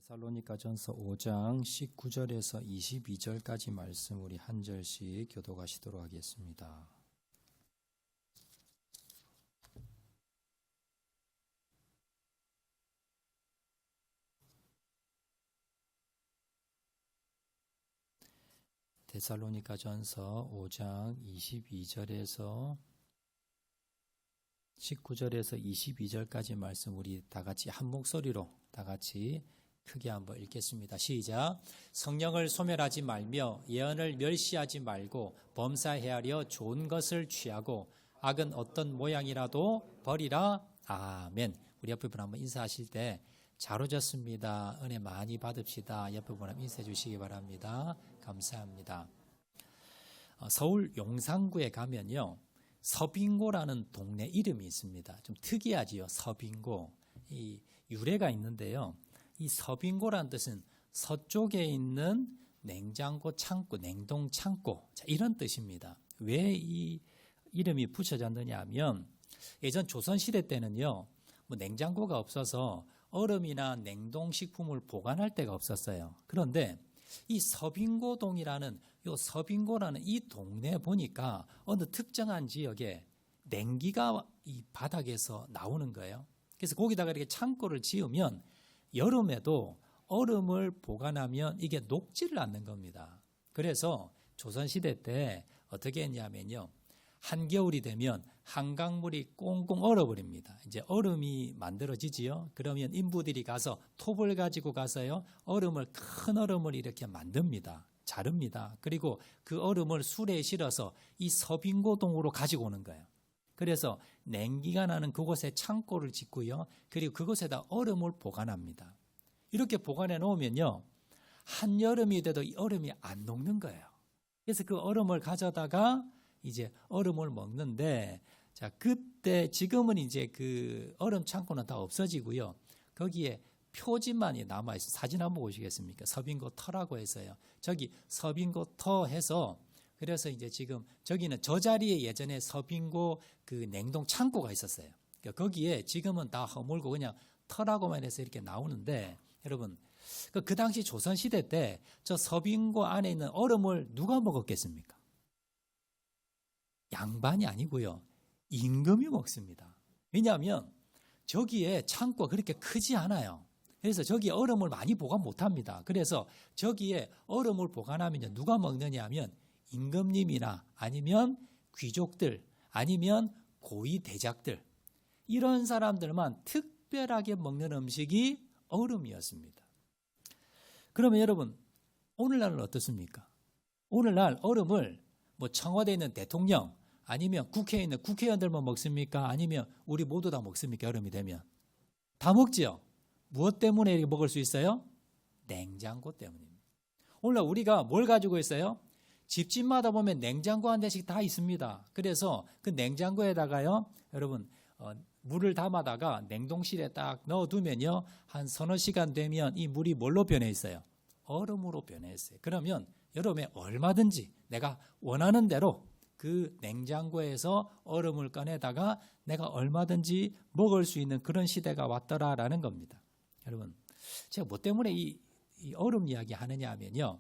데살로니가전서 5장 19절에서 22절까지 말씀 우리 한 절씩 교독하시도록 하겠습니다. 데살로니가전서 5장 22절에서 19절에서 22절까지 말씀 우리 다 같이 한 목소리로 다 같이 크게 한번 읽겠습니다. 시작. 성령을 소멸하지 말며 예언을 멸시하지 말고 범사에 하려 좋은 것을 취하고 악은 어떤 모양이라도 버리라. 아멘. 우리 옆에 분 한번 인사하실 때 잘 오셨습니다. 은혜 많이 받읍시다. 옆에 분 한번 인사해 주시기 바랍니다. 감사합니다. 서울 용산구에 가면요, 서빙고라는 동네 이름이 있습니다. 좀 특이하지요. 서빙고. 이 유래가 있는데요. 이 서빙고라는 뜻은 서쪽에 있는 냉장고 창고, 냉동 창고, 자, 이런 뜻입니다. 왜 이 이름이 붙여졌느냐 하면 예전 조선시대 때는요, 뭐 냉장고가 없어서 얼음이나 냉동식품을 보관할 데가 없었어요. 그런데 이 서빙고동이라는 요 서빙고라는 이 동네에 보니까 어느 특정한 지역에 냉기가 이 바닥에서 나오는 거예요. 그래서 거기다가 이렇게 창고를 지으면 여름에도 얼음을 보관하면 이게 녹지를 않는 겁니다. 그래서 조선시대 때 어떻게 했냐면요, 한겨울이 되면 한강물이 꽁꽁 얼어버립니다. 이제 얼음이 만들어지지요. 그러면 인부들이 가서 톱을 가지고 가서요, 큰 얼음을 이렇게 만듭니다. 자릅니다. 그리고 그 얼음을 수레에 실어서 이 서빙고동으로 가지고 오는 거예요. 그래서 냉기가 나는 그곳에 창고를 짓고요, 그리고 그곳에다 얼음을 보관합니다. 이렇게 보관해 놓으면요, 한여름이 돼도 이 얼음이 안 녹는 거예요. 그래서 그 얼음을 가져다가 이제 얼음을 먹는데, 자, 그때 지금은 이제 그 얼음 창고는 다 없어지고요, 거기에 표지만이 남아 있어요. 사진 한번 보시겠습니까? 서빙고 터라고 해서요. 저기 서빙고 터 해서, 그래서 이제 지금 저기는 저 자리에 예전에 서빙고 그 냉동 창고가 있었어요. 그러니까 거기에 지금은 다 허물고 그냥 터라고만 해서 이렇게 나오는데, 여러분 그 당시 조선시대 때 저 서빙고 안에 있는 얼음을 누가 먹었겠습니까? 양반이 아니고요, 임금이 먹습니다. 왜냐하면 저기에 창고가 그렇게 크지 않아요. 그래서 저기에 얼음을 많이 보관 못합니다. 그래서 저기에 얼음을 보관하면 누가 먹느냐 하면 임금님이나 아니면 귀족들, 아니면 고위 대작들, 이런 사람들만 특별하게 먹는 음식이 얼음이었습니다. 그러면 여러분, 오늘날은 어떻습니까? 오늘날 얼음을 뭐 청와대에 있는 대통령, 아니면 국회에 있는 국회의원들만 먹습니까? 아니면 우리 모두 다 먹습니까? 여름이 되면 다 먹지요. 무엇 때문에 이렇게 먹을 수 있어요? 냉장고 때문입니다. 오늘날 우리가 뭘 가지고 있어요? 집집마다 보면 냉장고 한 대씩 다 있습니다. 그래서 그 냉장고에다가요, 여러분 물을 담아다가 냉동실에 딱 넣어두면요, 한 서너 시간 되면 이 물이 뭘로 변해 있어요? 얼음으로 변해 있어요. 그러면 여름에 얼마든지 내가 원하는 대로 그 냉장고에서 얼음을 꺼내다가 내가 얼마든지 먹을 수 있는 그런 시대가 왔더라라는 겁니다. 여러분, 제가 뭐 때문에 이 얼음 이야기 하느냐 하면요,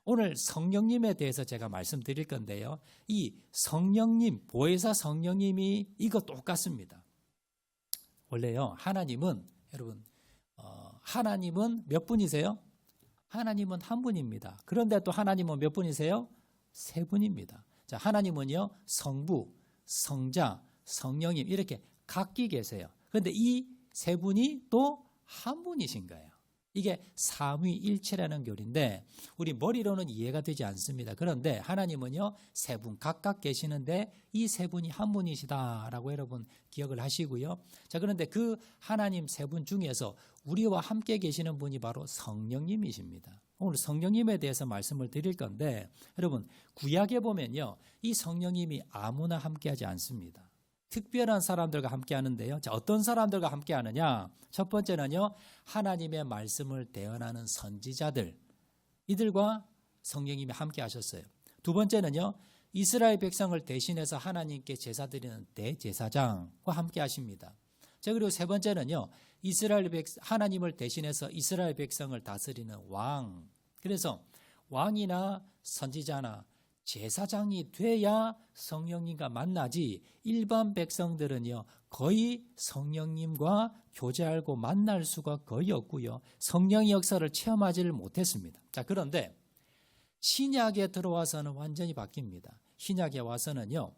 오늘 성령님에 대해서 제가 말씀드릴 건데요, 이 성령님, 보혜사 성령님이 이거 똑같습니다. 원래요, 하나님은, 여러분, 하나님은 몇 분이세요? 하나님은 한 분입니다. 그런데 또 하나님은 몇 분이세요? 세 분입니다. 자, 하나님은요, 성부, 성자, 성령님 이렇게 각기 계세요. 그런데 이 세 분이 또 한 분이신 거예요. 이게 삼위일체라는 교리인데 우리 머리로는 이해가 되지 않습니다. 그런데 하나님은요, 세 분 각각 계시는데 이 세 분이 한 분이시다라고 여러분 기억을 하시고요. 자, 그런데 그 하나님 세 분 중에서 우리와 함께 계시는 분이 바로 성령님이십니다. 오늘 성령님에 대해서 말씀을 드릴 건데, 여러분 구약에 보면요, 이 성령님이 아무나 함께하지 않습니다. 특별한 사람들과 함께 하는데요. 자, 어떤 사람들과 함께 하느냐? 첫 번째는요, 하나님의 말씀을 대언하는 선지자들, 이들과 성령님이 함께 하셨어요. 두 번째는요, 이스라엘 백성을 대신해서 하나님께 제사 드리는 대제사장과 함께 하십니다. 자, 그리고 세 번째는요. 하나님을 대신해서 이스라엘 백성을 다스리는 왕. 그래서 왕이나 선지자나 제사장이 돼야 성령님과 만나지 일반 백성들은요. 거의 성령님과 교제하고 만날 수가 거의 없고요. 성령의 역사를 체험하지를 못했습니다. 자, 그런데 신약에 들어와서는 완전히 바뀝니다. 신약에 와서는요.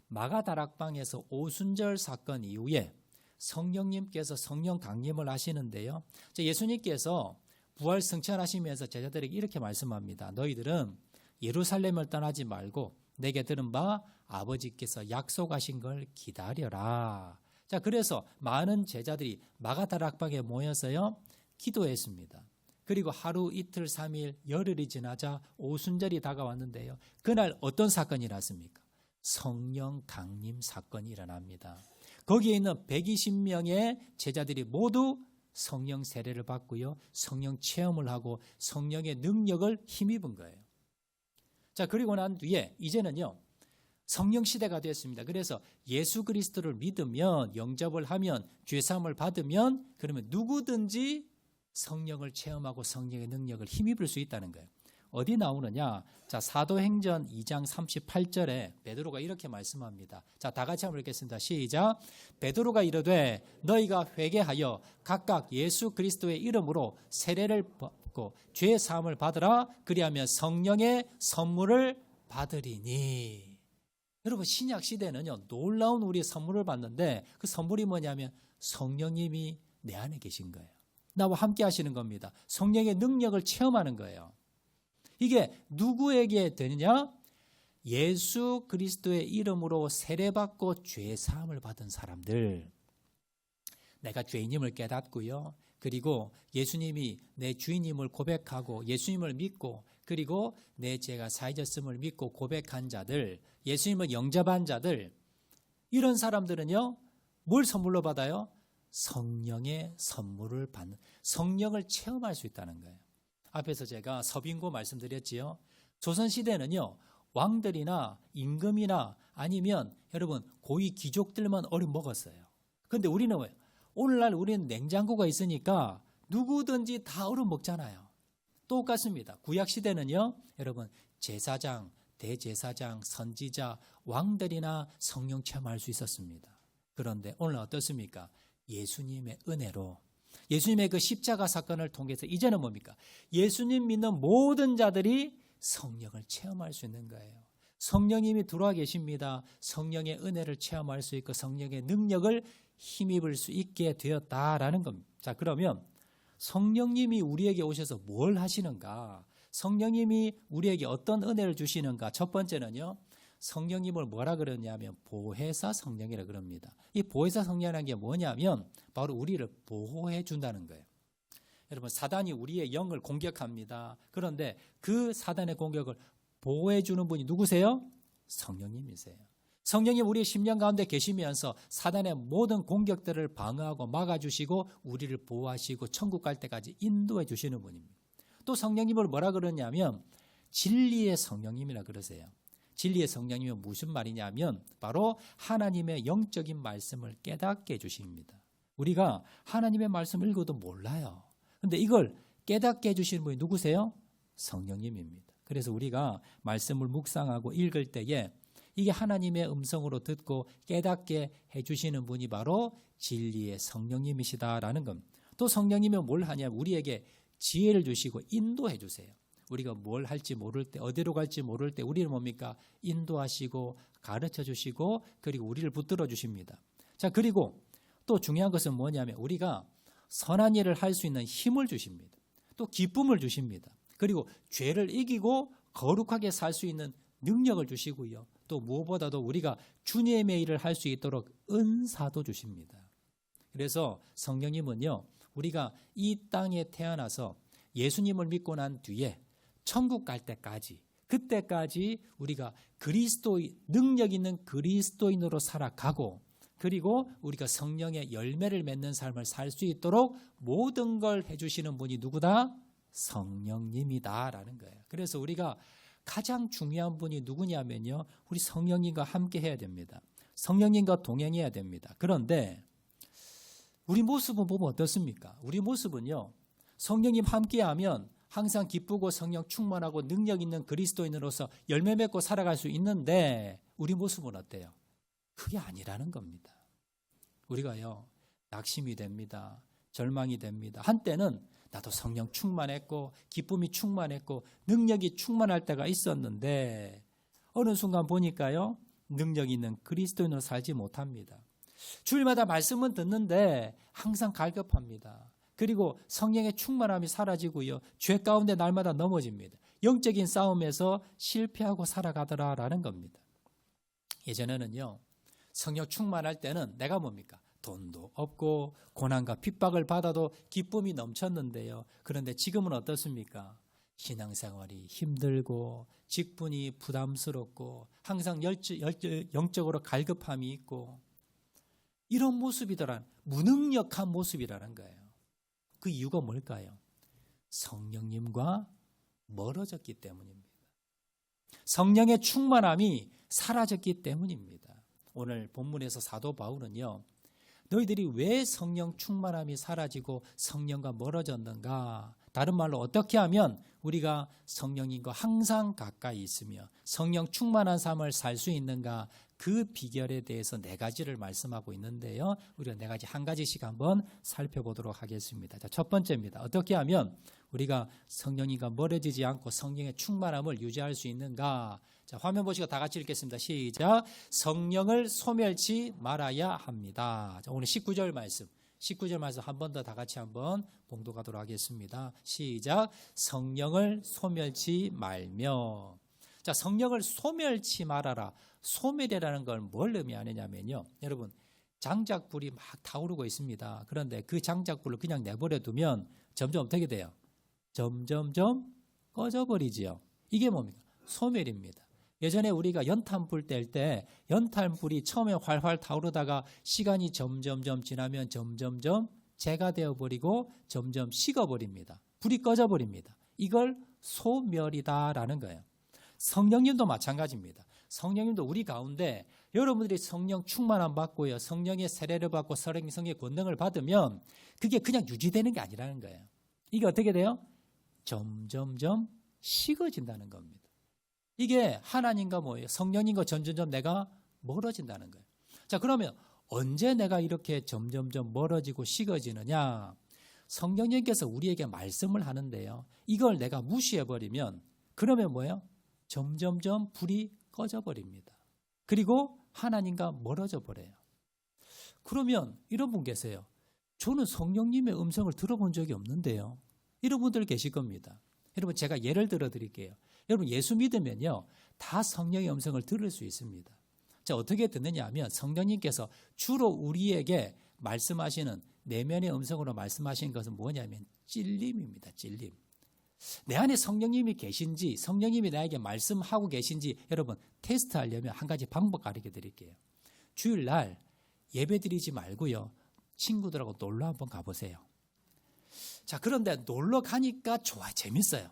마가다락방에서 오순절 사건 이후에 성령님께서 성령 강림을 하시는데요. 예수님께서 부활 승천하시면서 제자들에게 이렇게 말씀합니다. 너희들은 예루살렘을 떠나지 말고 내게 들은 바 아버지께서 약속하신 걸 기다려라. 자, 그래서 많은 제자들이 마가다락방에 모여서요. 기도했습니다. 그리고 하루 이틀 3일 열흘이 지나자 오순절이 다가왔는데요. 그날 어떤 사건이 일어났습니까? 성령 강림 사건이 일어납니다. 거기에 있는 120명의 제자들이 모두 성령 세례를 받고요. 성령 체험을 하고 성령의 능력을 힘입은 거예요. 자, 그리고 난 뒤에 이제는요. 성령 시대가 되었습니다. 그래서 예수 그리스도를 믿으면 영접을 하면 죄사함을 받으면 그러면 누구든지 성령을 체험하고 성령의 능력을 힘입을 수 있다는 거예요. 어디 나오느냐? 자, 사도행전 2장 38절에 베드로가 이렇게 말씀합니다. 자, 다 같이 한번 읽겠습니다. 시작. 베드로가 이르되 너희가 회개하여 각각 예수 그리스도의 이름으로 세례를 받고 죄 사함을 받으라. 그리하면 성령의 선물을 받으리니. 여러분, 신약 시대는요. 놀라운 우리의 선물을 받는데 그 선물이 뭐냐면 성령님이 내 안에 계신 거예요. 나와 함께 하시는 겁니다. 성령의 능력을 체험하는 거예요. 이게 누구에게 되느냐? 예수 그리스도의 이름으로 세례받고 죄 사함을 받은 사람들. 내가 죄인임을 깨닫고요. 그리고 예수님이 내 주인임을 고백하고 예수님을 믿고 그리고 내 죄가 사해졌음을 믿고 고백한 자들, 예수님을 영접한 자들, 이런 사람들은요. 뭘 선물로 받아요? 성령의 선물을 받는, 성령을 체험할 수 있다는 거예요. 앞에서 제가 서빙고 말씀드렸지요. 조선시대는요. 왕들이나 임금이나 아니면 여러분 고위 귀족들만 얼음 먹었어요. 그런데 우리는 왜? 오늘날 우리는 냉장고가 있으니까 누구든지 다 얼음 먹잖아요. 똑같습니다. 구약시대는요. 여러분 제사장, 대제사장, 선지자, 왕들이나 성령 체험할 수 있었습니다. 그런데 오늘 어떻습니까? 예수님의 은혜로 예수님의 그 십자가 사건을 통해서 이제는 뭡니까? 예수님 믿는 모든 자들이 성령을 체험할 수 있는 거예요. 성령님이 들어와 계십니다. 성령의 은혜를 체험할 수 있고 성령의 능력을 힘입을 수 있게 되었다라는 겁니다. 자, 그러면 성령님이 우리에게 오셔서 뭘 하시는가? 성령님이 우리에게 어떤 은혜를 주시는가? 첫 번째는요. 성령님을 뭐라 그러냐면 보혜사 성령이라 그럽니다. 이 보혜사 성령이라는 게 뭐냐면 바로 우리를 보호해 준다는 거예요. 여러분 사단이 우리의 영을 공격합니다. 그런데 그 사단의 공격을 보호해 주는 분이 누구세요? 성령님이세요. 성령님 우리의 심령 가운데 계시면서 사단의 모든 공격들을 방어하고 막아주시고 우리를 보호하시고 천국 갈 때까지 인도해 주시는 분입니다. 또 성령님을 뭐라 그러냐면 진리의 성령님이라 그러세요. 진리의 성령님은 무슨 말이냐면 바로 하나님의 영적인 말씀을 깨닫게 해주십니다. 우리가 하나님의 말씀을 읽어도 몰라요. 그런데 이걸 깨닫게 해주시는 분이 누구세요? 성령님입니다. 그래서 우리가 말씀을 묵상하고 읽을 때에 이게 하나님의 음성으로 듣고 깨닫게 해주시는 분이 바로 진리의 성령님이시다라는 겁니다. 또 성령님은 뭘 하냐면 우리에게 지혜를 주시고 인도해 주세요. 우리가 뭘 할지 모를 때 어디로 갈지 모를 때 우리를 뭡니까? 인도하시고 가르쳐 주시고 그리고 우리를 붙들어 주십니다. 자, 그리고 또 중요한 것은 뭐냐면 우리가 선한 일을 할 수 있는 힘을 주십니다. 또 기쁨을 주십니다. 그리고 죄를 이기고 거룩하게 살 수 있는 능력을 주시고요. 또 무엇보다도 우리가 주님의 일을 할 수 있도록 은사도 주십니다. 그래서 성령님은요. 우리가 이 땅에 태어나서 예수님을 믿고 난 뒤에 천국 갈 때까지 그때까지 우리가 그리스도의 능력 있는 그리스도인으로 살아가고 그리고 우리가 성령의 열매를 맺는 삶을 살 수 있도록 모든 걸 해주시는 분이 누구다? 성령님이다라는 거예요. 그래서 우리가 가장 중요한 분이 누구냐면요. 우리 성령님과 함께 해야 됩니다. 성령님과 동행해야 됩니다. 그런데 우리 모습은 보면 어떻습니까? 우리 모습은요, 성령님 함께하면 항상 기쁘고 성령 충만하고 능력 있는 그리스도인으로서 열매 맺고 살아갈 수 있는데 우리 모습은 어때요? 그게 아니라는 겁니다. 우리가요, 낙심이 됩니다. 절망이 됩니다. 한때는 나도 성령 충만했고 기쁨이 충만했고 능력이 충만할 때가 있었는데 어느 순간 보니까요, 능력 있는 그리스도인으로 살지 못합니다. 주일마다 말씀은 듣는데 항상 갈급합니다. 그리고 성령의 충만함이 사라지고요, 죄 가운데 날마다 넘어집니다. 영적인 싸움에서 실패하고 살아가더라라는 겁니다. 예전에는요, 성령 충만할 때는 내가 뭡니까? 돈도 없고 고난과 핍박을 받아도 기쁨이 넘쳤는데요. 그런데 지금은 어떻습니까? 신앙생활이 힘들고 직분이 부담스럽고 항상 영적으로 갈급함이 있고 이런 모습이더란 무능력한 모습이라는 거예요. 그 이유가 뭘까요? 성령님과 멀어졌기 때문입니다. 성령의 충만함이 사라졌기 때문입니다. 오늘 본문에서 사도 바울은요, 너희들이 왜 성령 충만함이 사라지고 성령과 멀어졌는가? 다른 말로 어떻게 하면 우리가 성령님과 항상 가까이 있으며 성령 충만한 삶을 살 수 있는가? 그 비결에 대해서 4가지를 말씀하고 있는데요. 우리가 4가지 한 가지씩 한번 살펴보도록 하겠습니다. 자, 첫 번째입니다. 어떻게 하면 우리가 성령님과 멀어지지 않고 성령의 충만함을 유지할 수 있는가? 자, 화면 보시고 다 같이 읽겠습니다. 시작. 성령을 소멸치 말아야 합니다. 자, 오늘 19절 말씀. 19절 말씀 한 번 더 다 같이 한번 봉독하도록 하겠습니다. 시작. 성령을 소멸치 말며. 자, 성령을 소멸치 말아라. 소멸이라는 걸 뭘 의미하느냐면요, 여러분, 장작불이 막 타오르고 있습니다. 그런데 그 장작불을 그냥 내버려 두면 점점 어떻게 돼요? 점점점 꺼져버리지요. 이게 뭡니까? 소멸입니다. 예전에 우리가 연탄불 뗄 때 연탄불이 처음에 활활 타오르다가 시간이 점점점 지나면 점점점 재가 되어버리고 점점 식어버립니다. 불이 꺼져버립니다. 이걸 소멸이다라는 거예요. 성령님도 마찬가지입니다. 성령님도 우리 가운데 여러분들이 성령 충만함 받고요, 성령의 세례를 받고 성령의 권능을 받으면 그게 그냥 유지되는 게 아니라는 거예요. 이게 어떻게 돼요? 점점점 식어진다는 겁니다. 이게 하나님과 뭐예요? 성령님과 점점점 내가 멀어진다는 거예요. 자, 그러면 언제 내가 이렇게 점점점 멀어지고 식어지느냐? 성령님께서 우리에게 말씀을 하는데요, 이걸 내가 무시해버리면 그러면 뭐예요? 점점점 불이 꺼져버립니다. 그리고 하나님과 멀어져 버려요. 그러면 이런 분 계세요. 저는 성령님의 음성을 들어본 적이 없는데요. 이런 분들 계실 겁니다. 여러분, 제가 예를 들어 드릴게요. 여러분, 예수 믿으면요, 다 성령의 음성을 들을 수 있습니다. 자, 어떻게 듣느냐 하면 성령님께서 주로 우리에게 말씀하시는 내면의 음성으로 말씀하시는 것은 뭐냐면 찔림입니다. 찔림. 내 안에 성령님이 계신지, 성령님이 나에게 말씀하고 계신지 여러분 테스트하려면 한 가지 방법 가르쳐 드릴게요. 주일날 예배 드리지 말고요, 친구들하고 놀러 한번 가보세요. 자, 그런데 놀러 가니까 좋아요. 재밌어요.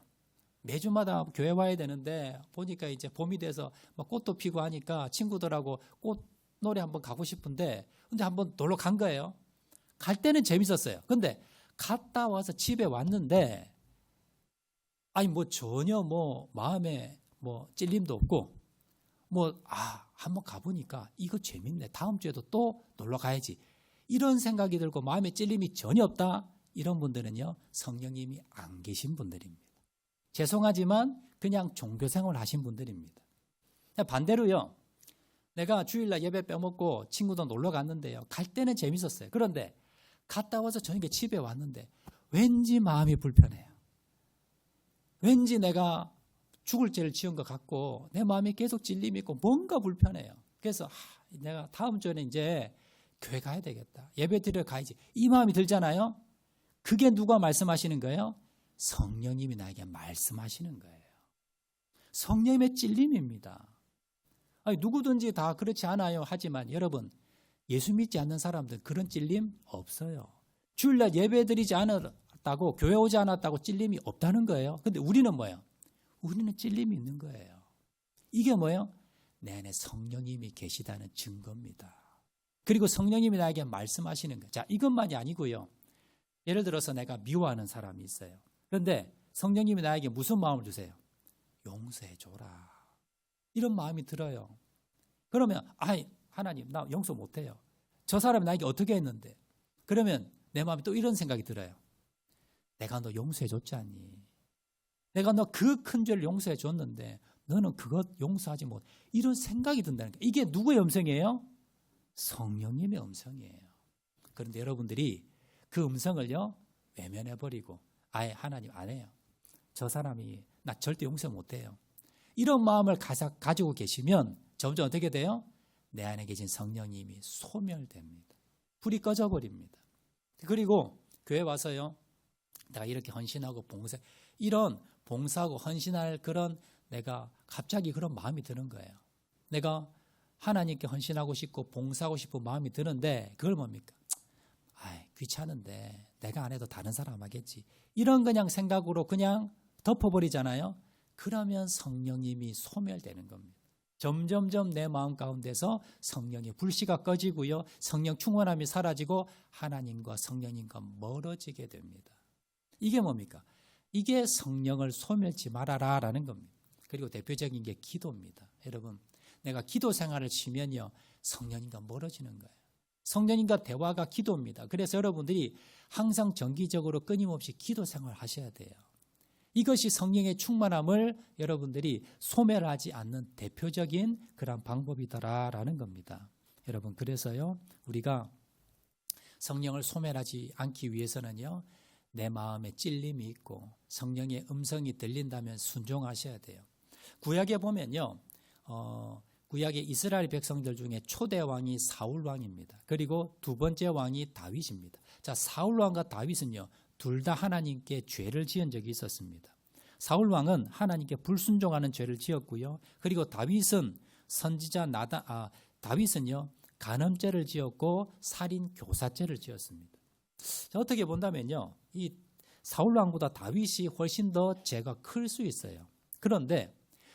매주마다 교회 와야 되는데 보니까 이제 봄이 돼서 꽃도 피고 하니까 친구들하고 꽃 놀이 한번 가고 싶은데 근데 한번 놀러 간 거예요. 갈 때는 재밌었어요. 근데 갔다 와서 집에 왔는데 아니 전혀 마음에 찔림도 없고 한번 가보니까 이거 재밌네. 다음 주에도 또 놀러 가야지. 이런 생각이 들고 마음에 찔림이 전혀 없다. 이런 분들은요, 성령님이 안 계신 분들입니다. 죄송하지만 그냥 종교생활 하신 분들입니다. 반대로요, 내가 주일날 예배 빼먹고 친구도 놀러 갔는데요, 갈 때는 재밌었어요. 그런데 갔다 와서 저녁에 집에 왔는데 왠지 마음이 불편해요. 왠지 내가 죽을 죄를 지은 것 같고 내 마음에 계속 찔림이 있고 뭔가 불편해요. 그래서 내가 다음 주에는 이제 교회 가야 되겠다. 예배 드리러 가야지. 이 마음이 들잖아요. 그게 누가 말씀하시는 거예요? 성령님이 나에게 말씀하시는 거예요. 성령님의 찔림입니다. 아니, 누구든지 다 그렇지 않아요. 하지만 여러분, 예수 믿지 않는 사람들 그런 찔림 없어요. 주일날 예배 드리지 않았다고, 교회 오지 않았다고 찔림이 없다는 거예요. 근데 우리는 뭐예요? 우리는 찔림이 있는 거예요. 이게 뭐예요? 내 안에 성령님이 계시다는 증거입니다. 그리고 성령님이 나에게 말씀하시는 거예요. 자, 이것만이 아니고요. 예를 들어서 내가 미워하는 사람이 있어요. 그런데 성령님이 나에게 무슨 마음을 주세요? 용서해줘라. 이런 마음이 들어요. 그러면 하나님 나 용서 못해요. 저 사람이 나에게 어떻게 했는데. 그러면 내 마음에 또 이런 생각이 들어요. 내가 너 용서해줬지 않니? 내가 너 그 큰 죄를 용서해줬는데 너는 그것 용서하지 못. 이런 생각이 든다는 거예요. 이게 누구의 음성이에요? 성령님의 음성이에요. 그런데 여러분들이 그 음성을요 외면해버리고 아예 하나님 안 해요. 저 사람이 나 절대 용서 못해요. 이런 마음을 가지고 계시면 점점 어떻게 돼요? 내 안에 계신 성령님이 소멸됩니다. 불이 꺼져버립니다. 그리고 교회 와서요 내가 이렇게 헌신하고 이런 봉사하고 헌신할 그런 내가 갑자기 그런 마음이 드는 거예요. 내가 하나님께 헌신하고 싶고 봉사하고 싶은 마음이 드는데 그걸 뭡니까? 귀찮은데 내가 안 해도 다른 사람 하겠지. 이런 그냥 생각으로 그냥 덮어버리잖아요. 그러면 성령님이 소멸되는 겁니다. 점점점 내 마음 가운데서 성령의 불씨가 꺼지고요. 성령 충만함이 사라지고 하나님과 성령님과 멀어지게 됩니다. 이게 뭡니까? 이게 성령을 소멸치 말아라라는 겁니다. 그리고 대표적인 게 기도입니다. 여러분, 내가 기도 생활을 치면요. 성령님과 멀어지는 거예요. 성령님과 대화가 기도입니다. 그래서 여러분들이 항상 정기적으로 끊임없이 기도 생활을 하셔야 돼요. 이것이 성령의 충만함을 여러분들이 소멸하지 않는 대표적인 그런 방법이다라는 겁니다. 여러분, 그래서요. 우리가 성령을 소멸하지 않기 위해서는요. 내 마음에 찔림이 있고 성령의 음성이 들린다면 순종하셔야 돼요. 구약에 보면요. 구약의 이스라엘 백성들 중에 초대 왕이 사울 왕입니다. 그리고 두 번째 왕이 다윗입니다. 자, 사울 왕과 다윗은요. 둘 다 하나님께 죄를 지은 적이 있었습니다. 사울 왕은 하나님께 불순종하는 죄를 지었고요. 그리고 다윗은 다윗은요. 간음죄를 지었고 살인 교사죄를 지었습니다. 자, 어떻게 본다면요. 이 사울 왕보다 다윗이 훨씬 더 죄가 클 수 있어요. 그런데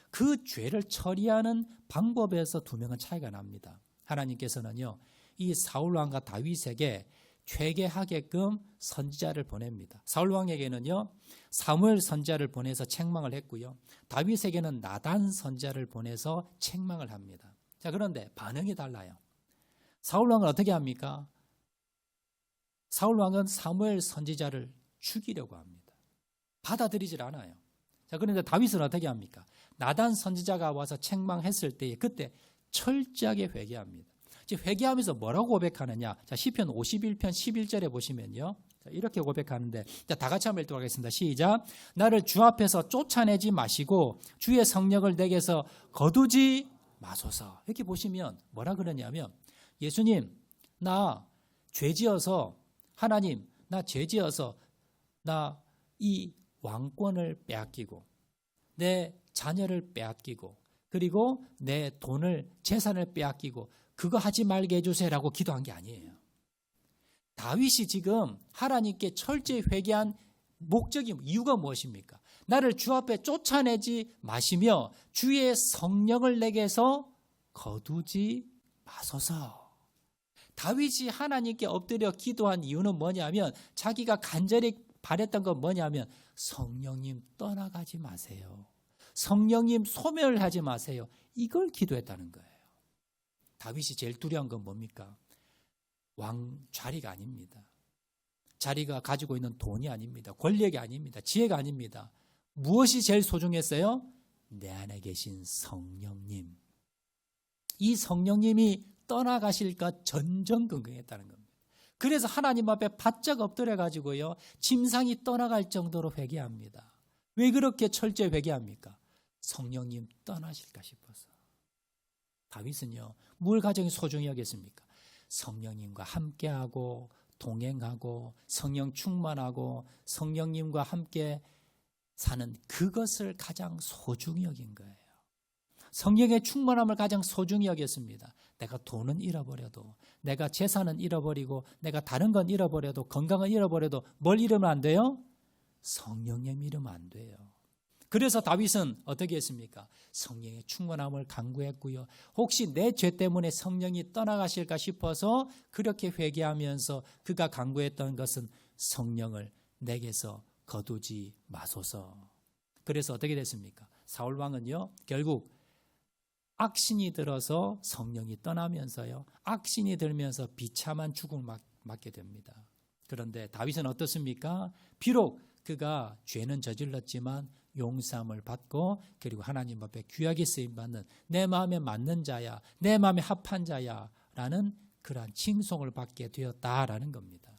그 죄를 처리하는 방법에서 두 명은 차이가 납니다. 하나님께서는요. 이 사울 왕과 다윗에게 회개하게끔 선지자를 보냅니다. 사울 왕에게는요. 사무엘 선지자를 보내서 책망을 했고요. 다윗에게는 나단 선지자를 보내서 책망을 합니다. 자, 그런데 반응이 달라요. 사울 왕은 어떻게 합니까? 사울 왕은 사무엘 선지자를 죽이려고 합니다. 받아들이질 않아요. 자, 그런데 다윗은 어떻게 합니까? 나단 선지자가 와서 책망했을 때 그때 철저하게 회개합니다. 지금 회개하면서 뭐라고 고백하느냐? 자, 시편 51편 11절에 보시면요. 자, 이렇게 고백하는데, 자, 다 같이 한번 읽도록 하겠습니다. 시작. 나를 주 앞에서 쫓아내지 마시고 주의 성령을 내게서 거두지 마소서. 이렇게 보시면 뭐라 그러냐면, 예수님, 나 죄지어서, 하나님, 나 죄지어서 나 이 왕권을 빼앗기고 내 자녀를 빼앗기고 그리고 내 돈을 재산을 빼앗기고 그거 하지 말게 해주세요라고 기도한 게 아니에요. 다윗이 지금 하나님께 철저히 회개한 목적이 이유가 무엇입니까? 나를 주 앞에 쫓아내지 마시며 주의 성령을 내게서 거두지 마소서. 다윗이 하나님께 엎드려 기도한 이유는 뭐냐면 자기가 간절히 바랬던 건 뭐냐면 성령님 떠나가지 마세요. 성령님 소멸하지 마세요. 이걸 기도했다는 거예요. 다윗이 제일 두려운 건 뭡니까? 왕 자리가 아닙니다. 자리가 가지고 있는 돈이 아닙니다. 권력이 아닙니다. 지혜가 아닙니다. 무엇이 제일 소중했어요? 내 안에 계신 성령님. 이 성령님이 떠나가실까 전전긍긍했다는 겁니다. 그래서 하나님 앞에 바짝 엎드려 가지고요. 침상이 떠나갈 정도로 회개합니다. 왜 그렇게 철저히 회개합니까? 성령님 떠나실까 싶어서. 다윗은요. 뭘 가장 소중히 여겼습니까? 성령님과 함께하고 동행하고 성령 충만하고 성령님과 함께 사는 그것을 가장 소중히 여긴 거예요. 성령의 충만함을 가장 소중히 여겼습니다. 내가 돈은 잃어버려도 내가 재산은 잃어버리고 내가 다른 건 잃어버려도 건강은 잃어버려도 뭘 잃으면 안 돼요? 성령님 잃으면 안 돼요. 그래서 다윗은 어떻게 했습니까? 성령의 충만함을 간구했고요. 혹시 내 죄 때문에 성령이 떠나가실까 싶어서 그렇게 회개하면서 그가 간구했던 것은 성령을 내게서 거두지 마소서. 그래서 어떻게 됐습니까? 사울 왕은요, 결국 악신이 들어서 성령이 떠나면서요, 악신이 들면서 비참한 죽음을 맞게 됩니다. 그런데 다윗은 어떻습니까? 비록 그가 죄는 저질렀지만 용서함을 받고 그리고 하나님 앞에 귀하게 쓰임받는 내 마음에 맞는 자야, 내 마음에 합한 자야 라는 그러한 칭송을 받게 되었다라는 겁니다.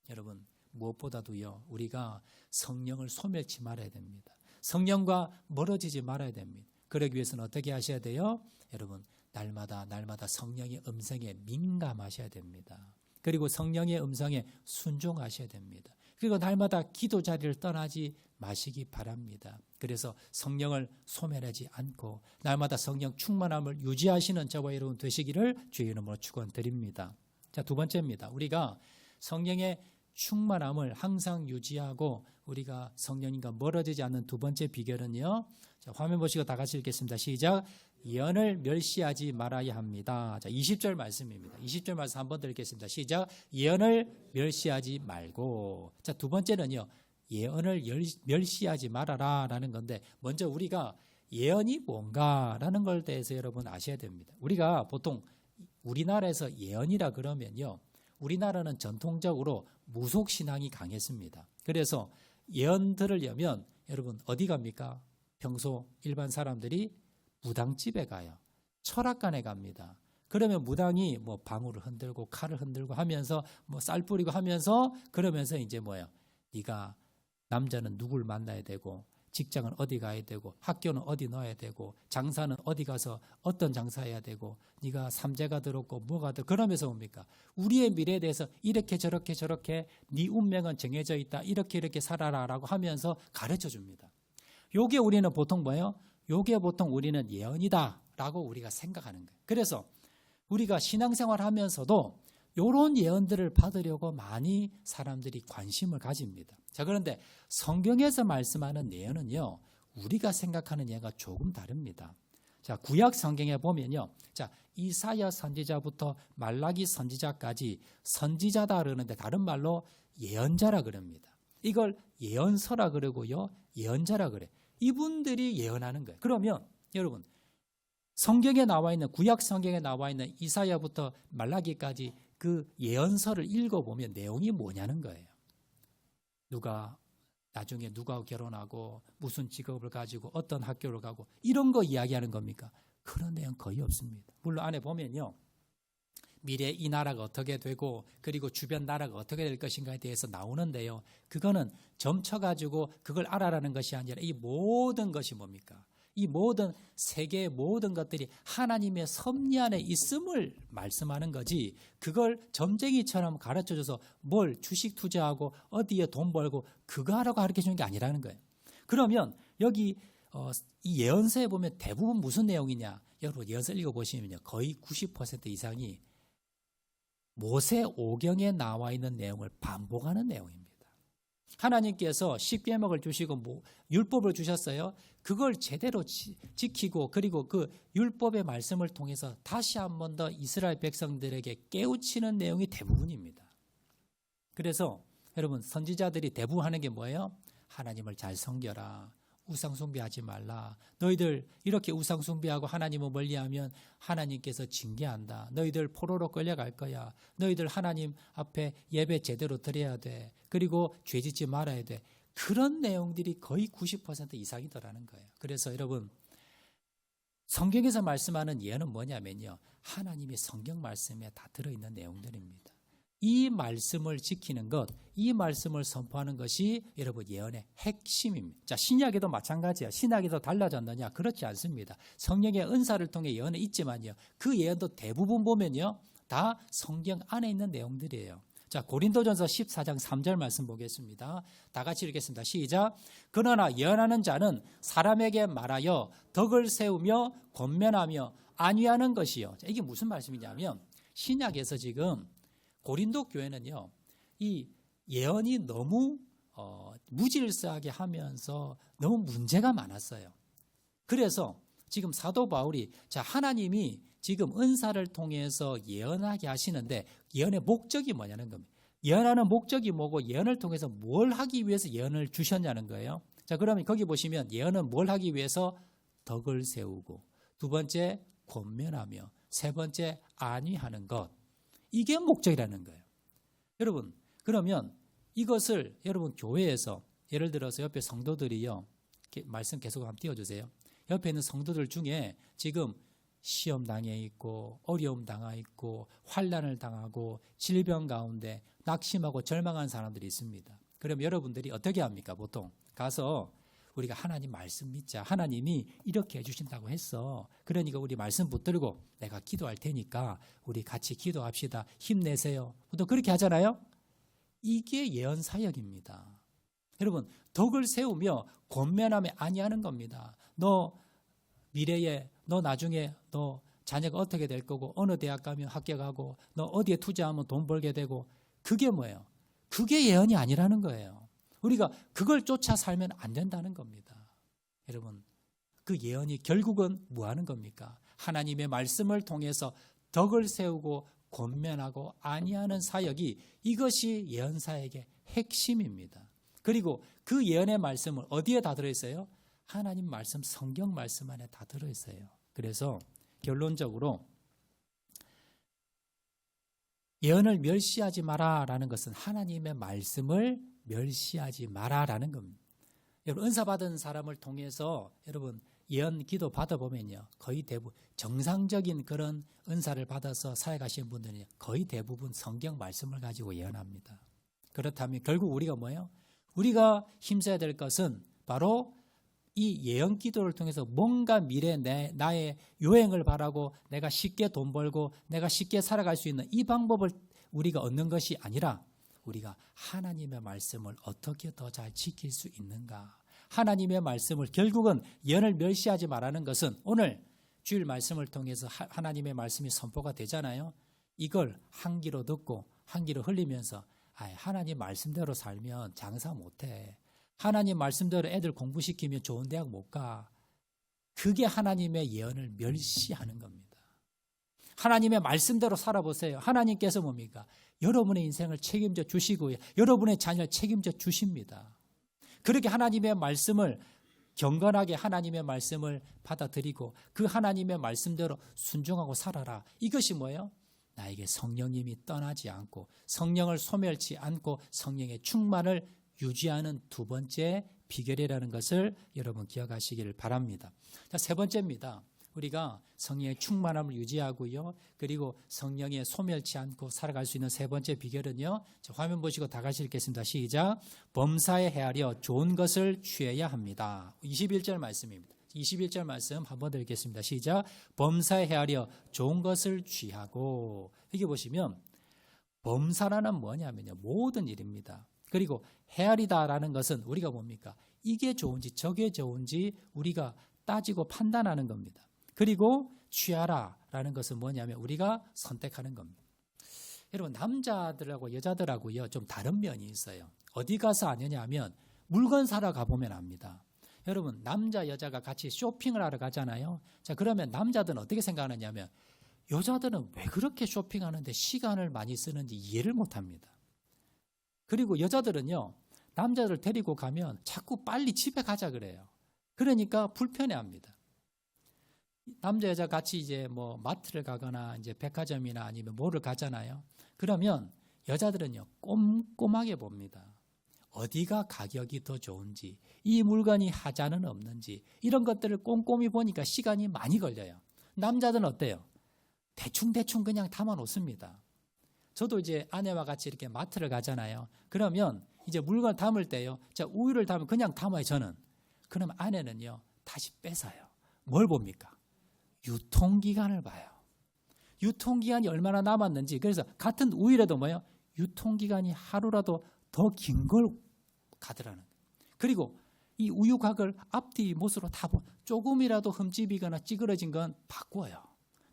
여러분, 무엇보다도요, 우리가 성령을 소멸치 말아야 됩니다. 성령과 멀어지지 말아야 됩니다. 그러기 위해서는 어떻게 하셔야 돼요? 여러분, 날마다 성령의 음성에 민감하셔야 됩니다. 그리고 성령의 음성에 순종하셔야 됩니다. 그리고 날마다 기도 자리를 떠나지 마시기 바랍니다. 그래서 성령을 소멸하지 않고 날마다 성령 충만함을 유지하시는 저와 여러분 되시기를 주의 이름으로 축원드립니다. 자, 두 번째입니다. 우리가 성령의 충만함을 항상 유지하고 우리가 성령님과 멀어지지 않는 두 번째 비결은요. 자, 화면 보시고 다 같이 읽겠습니다. 시작. 예언을 멸시하지 말아야 합니다. 자, 20절 말씀입니다. 20절 말씀 한 번 더 읽겠습니다. 시작. 예언을 멸시하지 말고. 자, 두 번째는요. 예언을 멸시하지 말아라 라는 건데, 먼저 우리가 예언이 뭔가라는 걸 대해서 여러분 아셔야 됩니다. 우리가 보통 우리나라에서 예언이라 그러면요, 우리나라는 전통적으로 무속신앙이 강했습니다. 그래서 예언 들으려면 여러분 어디 갑니까? 평소 일반 사람들이 무당집에 가요. 철학관에 갑니다. 그러면 무당이 뭐 방울을 흔들고 칼을 흔들고 하면서 뭐 쌀 뿌리고 하면서 그러면서 이제 뭐예요? 네가 남자는 누굴 만나야 되고 직장은 어디 가야 되고 학교는 어디 넣어야 되고 장사는 어디 가서 어떤 장사해야 되고 네가 삼재가 들었고 뭐가 들 그러면서 뭡니까? 우리의 미래에 대해서 이렇게 저렇게 네 운명은 정해져 있다. 이렇게 살아라라고 하면서 가르쳐 줍니다. 요게 우리는 보통 뭐예요? 요게 보통 우리는 예언이다라고 우리가 생각하는 거예요. 그래서 우리가 신앙생활 하면서도 요런 예언들을 받으려고 많이 사람들이 관심을 가집니다. 자, 그런데 성경에서 말씀하는 예언은요, 우리가 생각하는 예가 조금 다릅니다. 자, 구약 성경에 보면요. 자, 이사야 선지자부터 말라기 선지자까지 선지자다 그러는데 다른 말로 예언자라 그럽니다. 이걸 예언서라 그러고요. 예언자라 그래. 이분들이 예언하는 거예요. 그러면 여러분, 성경에 나와 있는 구약 성경에 나와 있는 이사야부터 말라기까지 그 예언서를 읽어보면 내용이 뭐냐는 거예요. 누가 나중에 누가 결혼하고 무슨 직업을 가지고 어떤 학교를 가고 이런 거 이야기하는 겁니까? 그런 내용 거의 없습니다. 물론 안에 보면요. 미래 이 나라가 어떻게 되고 그리고 주변 나라가 어떻게 될 것인가에 대해서 나오는데요. 그거는 점쳐가지고 그걸 알아라는 것이 아니라 이 모든 것이 뭡니까? 이 모든 세계의 모든 것들이 하나님의 섭리 안에 있음을 말씀하는 거지 그걸 점쟁이처럼 가르쳐줘서 뭘 주식 투자하고 어디에 돈 벌고 그거 하라고 가르쳐주는 게 아니라는 거예요. 그러면 여기 이 예언서에 보면 대부분 무슨 내용이냐. 여러분 예언서 읽어보시면요. 거의 90% 이상이 모세 오경에 나와 있는 내용을 반복하는 내용입니다. 하나님께서 십계명을 주시고 율법을 주셨어요. 그걸 제대로 지키고 그리고 그 율법의 말씀을 통해서 다시 한 번 더 이스라엘 백성들에게 깨우치는 내용이 대부분입니다. 그래서 여러분 선지자들이 대부분 하는 게 뭐예요? 하나님을 잘 섬겨라. 우상 숭배하지 말라. 너희들 이렇게 우상 숭배하고 하나님을 멀리하면 하나님께서 징계한다. 너희들 포로로 끌려갈 거야. 너희들 하나님 앞에 예배 제대로 드려야 돼. 그리고 죄짓지 말아야 돼. 그런 내용들이 거의 90% 이상이더라는 거예요. 그래서 여러분 성경에서 말씀하는 예언은 뭐냐면요. 하나님의 성경 말씀에 다 들어있는 내용들입니다. 이 말씀을 지키는 것, 이 말씀을 선포하는 것이 여러분 예언의 핵심입니다. 자, 신약에도 마찬가지야. 신약에도 달라졌느냐? 그렇지 않습니다. 성령의 은사를 통해 예언은 있지만요. 그 예언도 대부분 보면요. 다 성경 안에 있는 내용들이에요. 자, 고린도전서 14장 3절 말씀 보겠습니다. 다 같이 읽겠습니다. 시작. 그러나 예언하는 자는 사람에게 말하여 덕을 세우며 권면하며 안위하는 것이요. 자, 이게 무슨 말씀이냐면 신약에서 지금 고린도 교회는요, 이 예언이 너무 무질서하게 하면서 너무 문제가 많았어요. 그래서 지금 사도 바울이 하나님이 지금 은사를 통해서 예언하게 하시는데 예언의 목적이 뭐냐는 겁니다. 예언하는 목적이 뭐고 예언을 통해서 뭘 하기 위해서 예언을 주셨냐는 거예요. 자, 그러면 거기 보시면 예언은 뭘 하기 위해서 덕을 세우고, 두 번째 권면하며, 세 번째 안위하는 것. 이게 목적이라는 거예요. 여러분, 그러면 이것을 여러분 교회에서 예를 들어서 옆에 성도들이요, 말씀 계속 한번 띄워주세요. 옆에 있는 성도들 중에 지금 시험 당해 있고 어려움 당하 있고 환난을 당하고 질병 가운데 낙심하고 절망한 사람들이 있습니다. 그럼 여러분들이 어떻게 합니까? 보통 가서 우리가 하나님 말씀 믿자. 하나님이 이렇게 해주신다고 했어. 그러니까 우리 말씀 붙들고 내가 기도할 테니까 우리 같이 기도합시다. 힘내세요. 보통 그렇게 하잖아요. 이게 예언 사역입니다. 여러분, 덕을 세우며 권면하며 안위하는 겁니다. 너 미래에, 너 나중에 너 자녀가 어떻게 될 거고, 어느 대학 가면 합격하고, 너 어디에 투자하면 돈 벌게 되고, 그게 뭐예요? 그게 예언이 아니라는 거예요. 우리가 그걸 쫓아 살면 안 된다는 겁니다. 여러분, 그 예언이 결국은 뭐 하는 겁니까? 하나님의 말씀을 통해서 덕을 세우고 권면하고 안위하는 사역이, 이것이 예언 사역의 핵심입니다. 그리고 그 예언의 말씀을 어디에 다 들어있어요? 하나님 말씀, 성경 말씀 안에 다 들어있어요. 그래서 결론적으로 예언을 멸시하지 마라라는 것은 하나님의 말씀을 멸시하지 마라라는 겁니다. 여러분, 은사 받은 사람을 통해서 여러분 예언 기도 받아보면요, 거의 대부분 정상적인 그런 은사를 받아서 사역하시는 분들은 거의 대부분 성경 말씀을 가지고 예언합니다. 그렇다면 결국 우리가 뭐예요? 우리가 힘써야 될 것은 바로 이 예언 기도를 통해서 뭔가 미래 나의 요행을 바라고 내가 쉽게 돈 벌고 내가 쉽게 살아갈 수 있는 이 방법을 우리가 얻는 것이 아니라, 우리가 하나님의 말씀을 어떻게 더 잘 지킬 수 있는가. 하나님의 말씀을, 결국은 예언을 멸시하지 말라는 것은 오늘 주일 말씀을 통해서 하나님의 말씀이 선포가 되잖아요. 이걸 한 귀로 듣고 한 귀로 흘리면서 하나님 말씀대로 살면 장사 못해. 하나님 말씀대로 애들 공부시키면 좋은 대학 못 가. 그게 하나님의 예언을 멸시하는 겁니다. 하나님의 말씀대로 살아보세요. 하나님께서 뭡니까? 여러분의 인생을 책임져 주시고요, 여러분의 자녀를 책임져 주십니다. 그렇게 하나님의 말씀을 경건하게 하나님의 말씀을 받아들이고 그 하나님의 말씀대로 순종하고 살아라. 이것이 뭐예요? 나에게 성령님이 떠나지 않고 성령을 소멸치 않고 성령의 충만을 유지하는 두 번째 비결이라는 것을 여러분 기억하시기를 바랍니다. 자, 세 번째입니다. 우리가 성령의 충만함을 유지하고요, 그리고 성령의 소멸치 않고 살아갈 수 있는 세 번째 비결은요, 자, 화면 보시고 다 같이 읽겠습니다. 시작. 범사에 헤아려 좋은 것을 취해야 합니다. 21절 말씀입니다. 21절 말씀 한번 더 읽겠습니다. 시작. 범사에 헤아려 좋은 것을 취하고. 이게 보시면 범사라는 뭐냐면요, 모든 일입니다. 그리고 헤아리다라는 것은 우리가 뭡니까? 이게 좋은지 저게 좋은지 우리가 따지고 판단하는 겁니다. 그리고 취하라라는 것은 뭐냐면 우리가 선택하는 겁니다. 여러분, 남자들하고 여자들하고요 좀 다른 면이 있어요. 어디 가서 아느냐 하면 물건 사러 가보면 압니다. 여러분, 남자 여자가 같이 쇼핑을 하러 가잖아요. 자, 그러면 남자들은 어떻게 생각하느냐면 여자들은 왜 그렇게 쇼핑하는데 시간을 많이 쓰는지 이해를 못합니다. 그리고 여자들은요, 남자를 데리고 가면 자꾸 빨리 집에 가자 그래요. 그러니까 불편해합니다. 남자 여자 같이 이제 뭐 마트를 가거나 이제 백화점이나 아니면 뭐를 가잖아요. 그러면 여자들은요 꼼꼼하게 봅니다. 어디가 가격이 더 좋은지, 이 물건이 하자는 없는지, 이런 것들을 꼼꼼히 보니까 시간이 많이 걸려요. 남자들은 어때요? 대충 그냥 담아 놓습니다. 저도 이제 아내와 같이 이렇게 마트를 가잖아요. 그러면 이제 물건 담을 때요, 자, 우유를 담으면 그냥 담아요, 저는. 그럼 아내는요 다시 뺏어요. 뭘 봅니까? 유통기간을 봐요. 유통기간이 얼마나 남았는지. 그래서 같은 우유라도 뭐예요? 유통기간이 하루라도 더 긴 걸 가더라는 거예요. 그리고 이 우유곽을 앞뒤 못으로 다 조금이라도 흠집이거나 찌그러진 건 바꿔요.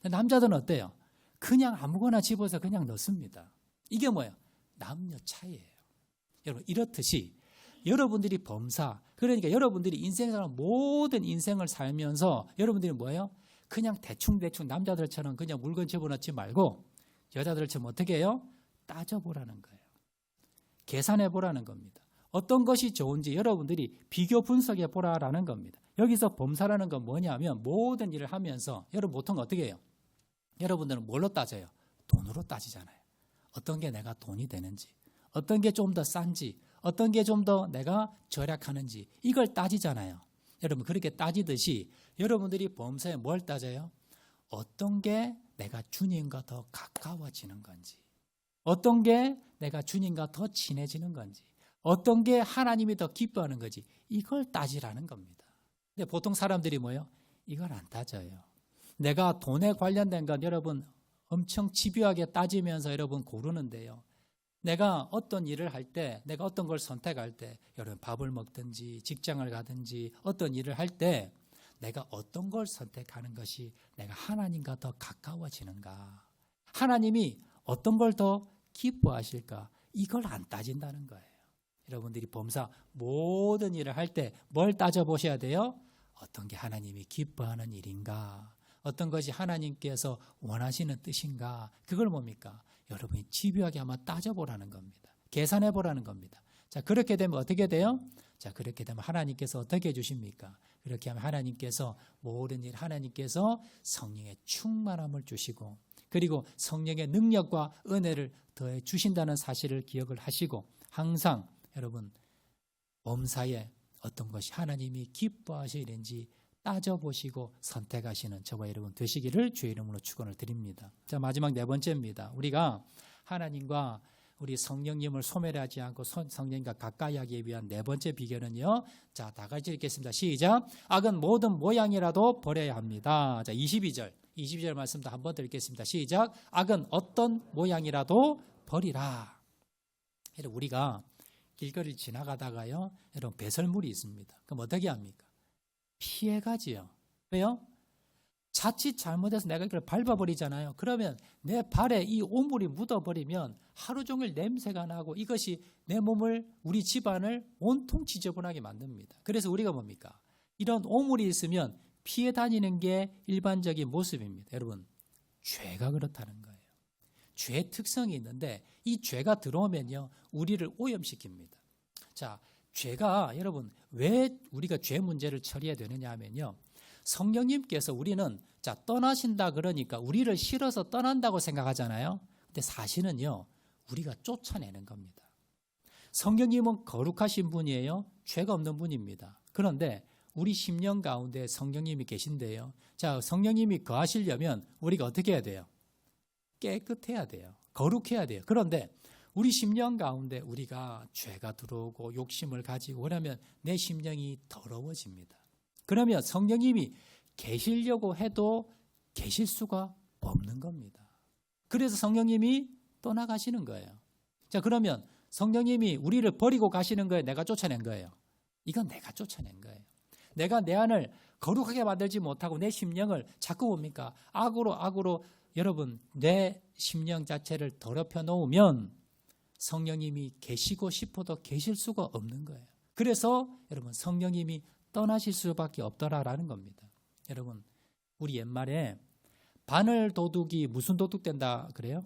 남자들은 어때요? 그냥 아무거나 집어서 그냥 넣습니다. 이게 뭐예요? 남녀 차이예요. 여러분, 이렇듯이 여러분들이 범사, 그러니까 여러분들이 인생을 모든 인생을 살면서 여러분들이 뭐예요? 그냥 대충대충 남자들처럼 그냥 물건 집어넣지 말고 여자들처럼 어떻게 해요? 따져보라는 거예요. 계산해보라는 겁니다. 어떤 것이 좋은지 여러분들이 비교 분석해 보라라는 겁니다. 여기서 범사라는 건 뭐냐면 모든 일을 하면서 여러분 보통 어떻게 해요? 여러분들은 뭘로 따져요? 돈으로 따지잖아요. 어떤 게 내가 돈이 되는지, 어떤 게 좀 더 싼지, 어떤 게 좀 더 내가 절약하는지 이걸 따지잖아요. 여러분 그렇게 따지듯이 여러분들이 범사에 뭘 따져요? 어떤 게 내가 주님과 더 가까워지는 건지, 어떤 게 내가 주님과 더 친해지는 건지, 어떤 게 하나님이 더 기뻐하는 건지 이걸 따지라는 겁니다. 근데 보통 사람들이 뭐예요? 이걸 안 따져요. 내가 돈에 관련된 건 여러분 엄청 집요하게 따지면서 여러분 고르는데요. 내가 어떤 일을 할 때, 내가 어떤 걸 선택할 때, 여러분 밥을 먹든지 직장을 가든지 어떤 일을 할 때 내가 어떤 걸 선택하는 것이 내가 하나님과 더 가까워지는가, 하나님이 어떤 걸 더 기뻐하실까, 이걸 안 따진다는 거예요. 여러분들이 범사 모든 일을 할 때 뭘 따져보셔야 돼요? 어떤 게 하나님이 기뻐하는 일인가, 어떤 것이 하나님께서 원하시는 뜻인가, 그걸 뭡니까? 여러분이 집요하게 한번 따져보라는 겁니다. 계산해보라는 겁니다. 자, 그렇게 되면 어떻게 돼요? 자, 그렇게 되면 하나님께서 어떻게 해주십니까? 그렇게 하면 하나님께서 모든 일, 하나님께서 성령의 충만함을 주시고, 그리고 성령의 능력과 은혜를 더해 주신다는 사실을 기억을 하시고, 항상 여러분 범사에 어떤 것이 하나님이 기뻐하시는지 따져보시고 선택하시는 저와 여러분 되시기를 주의 이름으로 축원을 드립니다. 자, 마지막 네 번째입니다. 우리가 하나님과 우리 성령님을 소멸하지 않고 성령님과 가까이 하기 위한 네 번째 비결은요. 자, 다 같이 읽겠습니다. 시작. 악은 모든 모양이라도 버려야 합니다. 자, 22절 말씀도 한번 더 읽겠습니다. 시작. 악은 어떤 모양이라도 버리라. 우리가 길거리를 지나가다가요, 여러분 배설물이 있습니다. 그럼 어떻게 합니까? 피해가지요. 왜요? 자칫 잘못해서 내가 이걸 밟아버리잖아요. 그러면 내 발에 이 오물이 묻어버리면 하루 종일 냄새가 나고 이것이 내 몸을, 우리 집안을 온통 지저분하게 만듭니다. 그래서 우리가 뭡니까? 이런 오물이 있으면 피해 다니는 게 일반적인 모습입니다. 여러분, 죄가 그렇다는 거예요. 죄의 특성이 있는데 이 죄가 들어오면요, 우리를 오염시킵니다. 자, 죄가 여러분 왜 우리가 죄 문제를 처리해야 되느냐 하면요, 성령님께서 우리는 자 떠나신다 그러니까 우리를 싫어서 떠난다고 생각하잖아요. 근데 사실은요, 우리가 쫓아내는 겁니다. 성령님은 거룩하신 분이에요. 죄가 없는 분입니다. 그런데 우리 심령 가운데 성령님이 계신데요. 자, 성령님이 거하시려면 우리가 어떻게 해야 돼요? 깨끗해야 돼요. 거룩해야 돼요. 그런데 우리 심령 가운데 우리가 죄가 들어오고 욕심을 가지고 그러면 내 심령이 더러워집니다. 그러면 성령님이 계시려고 해도 계실 수가 없는 겁니다. 그래서 성령님이 떠나가시는 거예요. 자, 그러면 성령님이 우리를 버리고 가시는 거예요? 내가 쫓아낸 거예요? 이건 내가 쫓아낸 거예요. 내가 내 안을 거룩하게 만들지 못하고 내 심령을 자꾸 뭡니까? 악으로 여러분 내 심령 자체를 더럽혀 놓으면 성령님이 계시고 싶어도 계실 수가 없는 거예요. 그래서 여러분 성령님이 떠나실 수밖에 없더라라는 겁니다. 여러분 우리 옛말에 바늘 도둑이 무슨 도둑 된다 그래요?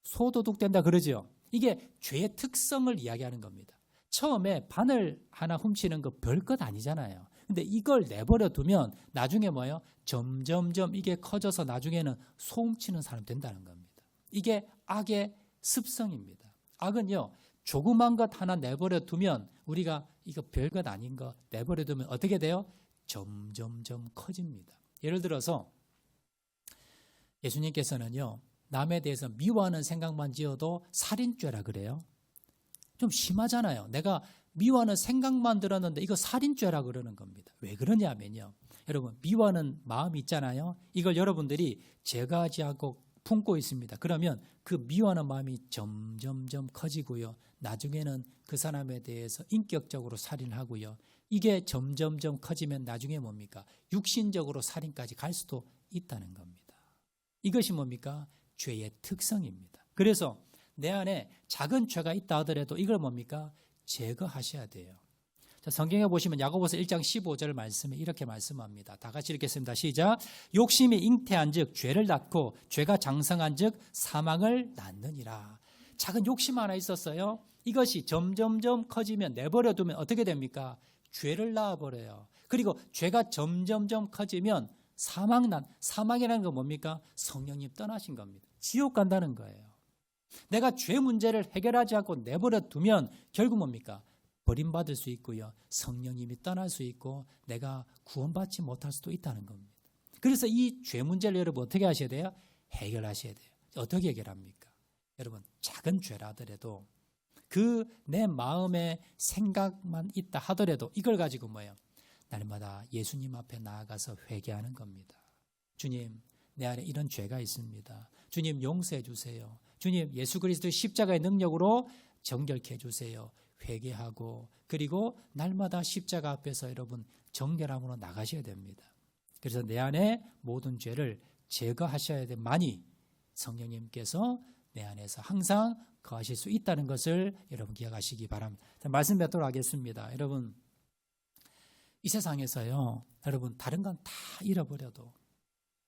소도둑 된다 그러죠. 이게 죄의 특성을 이야기하는 겁니다. 처음에 바늘 하나 훔치는 거 별것 아니잖아요. 근데 이걸 내버려 두면 나중에 뭐예요? 점점점 이게 커져서 나중에는 소 훔치는 사람 된다는 겁니다. 이게 악의 습성입니다. 악은요, 조그만 것 하나 내버려 두면 우리가 이거 별것 아닌 거 내버려 두면 어떻게 돼요? 점점점 커집니다. 예를 들어서 예수님께서는요, 남에 대해서 미워하는 생각만 지어도 살인죄라 그래요. 좀 심하잖아요. 내가 미워하는 생각만 들었는데 이거 살인죄라 그러는 겁니다. 왜 그러냐면요, 여러분 미워하는 마음이 있잖아요. 이걸 여러분들이 제거하지 않고 품고 있습니다. 그러면 그 미워하는 마음이 점점점 커지고요, 나중에는 그 사람에 대해서 인격적으로 살인하고요, 이게 점점점 커지면 나중에 뭡니까? 육신적으로 살인까지 갈 수도 있다는 겁니다. 이것이 뭡니까? 죄의 특성입니다. 그래서 내 안에 작은 죄가 있다 하더라도 이걸 뭡니까? 제거하셔야 돼요. 자, 성경에 보시면 야고보서 1장 15절 말씀에 이렇게 말씀합니다. 다 같이 읽겠습니다. 시작. 욕심이 잉태한 즉 죄를 낳고 죄가 장성한 즉 사망을 낳느니라. 작은 욕심 하나 있었어요. 이것이 점점점 커지면 내버려 두면 어떻게 됩니까? 죄를 낳아버려요. 그리고 죄가 점점점 커지면 사망이라는 건 뭡니까? 성령님 떠나신 겁니다. 지옥 간다는 거예요. 내가 죄 문제를 해결하지 않고 내버려 두면 결국 뭡니까? 버림받을 수 있고요. 성령님이 떠날 수 있고 내가 구원받지 못할 수도 있다는 겁니다. 그래서 이 죄 문제를 여러분 어떻게 하셔야 돼요? 해결하셔야 돼요. 어떻게 해결합니까? 여러분 작은 죄라더라도 그 내 마음의 생각만 있다 하더라도 이걸 가지고 뭐예요? 날마다 예수님 앞에 나아가서 회개하는 겁니다. 주님, 내 안에 이런 죄가 있습니다. 주님 용서해 주세요. 주님 예수 그리스도의 십자가의 능력으로 정결케 해 주세요. 회개하고 그리고 날마다 십자가 앞에서 여러분 정결함으로 나가셔야 됩니다. 그래서 내 안에 모든 죄를 제거하셔야 되만이 성령님께서 내 안에서 항상 거하실 수 있다는 것을 여러분 기억하시기 바랍니다. 말씀 뵙도록 하겠습니다. 여러분 이 세상에서요, 여러분 다른 건 다 잃어버려도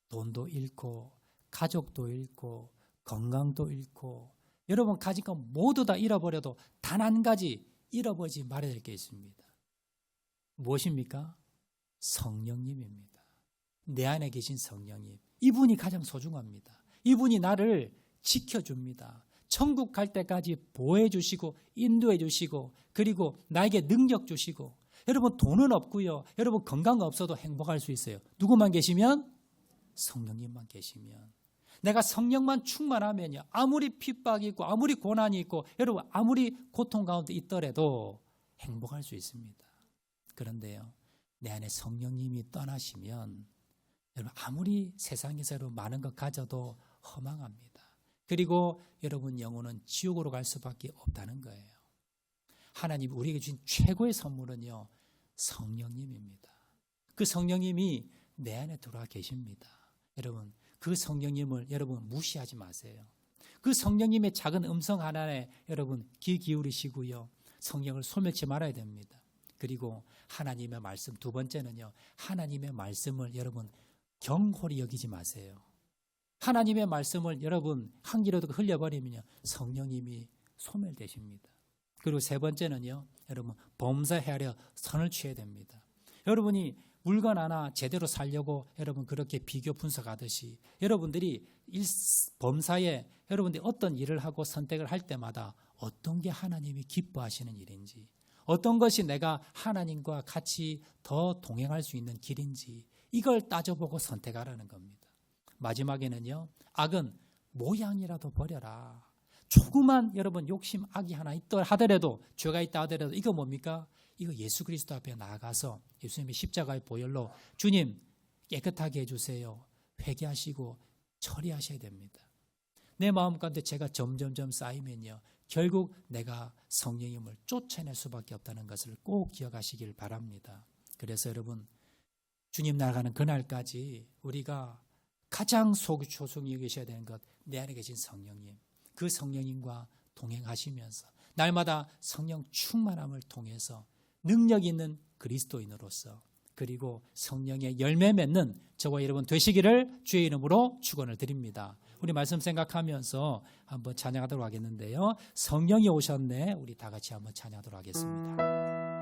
돈도 잃고 가족도 잃고 건강도 잃고 여러분 가진 건 모두 다 잃어버려도 단 한 가지 잃어버리지 말아야 될 게 있습니다. 무엇입니까? 성령님입니다. 내 안에 계신 성령님. 이분이 가장 소중합니다. 이분이 나를 지켜줍니다. 천국 갈 때까지 보호해 주시고 인도해 주시고 그리고 나에게 능력 주시고 여러분 돈은 없고요. 여러분 건강 없어도 행복할 수 있어요. 누구만 계시면? 성령님만 계시면. 내가 성령만 충만하면요. 아무리 핍박이 있고 아무리 고난이 있고 여러분 아무리 고통 가운데 있더라도 행복할 수 있습니다. 그런데요. 내 안에 성령님이 떠나시면 여러분 아무리 세상에서 여러분 많은 것 가져도 허망합니다. 그리고 여러분 영혼은 지옥으로 갈 수밖에 없다는 거예요. 하나님 우리에게 주신 최고의 선물은요. 성령님입니다. 그 성령님이 내 안에 들어와 계십니다. 여러분 그 성령님을 여러분 무시하지 마세요. 그 성령님의 작은 음성 하나에 여러분 귀 기울이시고요. 성령을 소멸치 말아야 됩니다. 그리고 하나님의 말씀 두 번째는요. 하나님의 말씀을 여러분 경홀히 여기지 마세요. 하나님의 말씀을 여러분 한 길에도 흘려버리면요. 성령님이 소멸되십니다. 그리고 세 번째는요. 여러분 범사헤아려 선을 취해야 됩니다. 여러분이 물건 하나 제대로 살려고 여러분 그렇게 비교 분석하듯이 여러분들이 범사에 여러분들이 어떤 일을 하고 선택을 할 때마다 어떤 게 하나님이 기뻐하시는 일인지 어떤 것이 내가 하나님과 같이 더 동행할 수 있는 길인지 이걸 따져보고 선택하라는 겁니다. 마지막에는요. 악은 모양이라도 버려라. 조그만 여러분 욕심 악이 하나 있다 하더라도 죄가 있다 하더라도 이거 뭡니까? 이거 예수 그리스도 앞에 나아가서 예수님의 십자가의 보혈로 주님 깨끗하게 해주세요. 회개하시고 처리하셔야 됩니다. 내 마음 가운데 죄가 점점점 쌓이면요. 결국 내가 성령님을 쫓아낼 수밖에 없다는 것을 꼭 기억하시길 바랍니다. 그래서 여러분 주님 나아가는 그날까지 우리가 가장 소중히 여기셔야 되는 것 내 안에 계신 성령님. 그 성령님과 동행하시면서 날마다 성령 충만함을 통해서 능력 있는 그리스도인으로서 그리고 성령의 열매 맺는 저와 여러분 되시기를 주의 이름으로 축원을 드립니다. 우리 말씀 생각하면서 한번 찬양하도록 하겠는데요. 성령이 오셨네. 우리 다 같이 한번 찬양하도록 하겠습니다.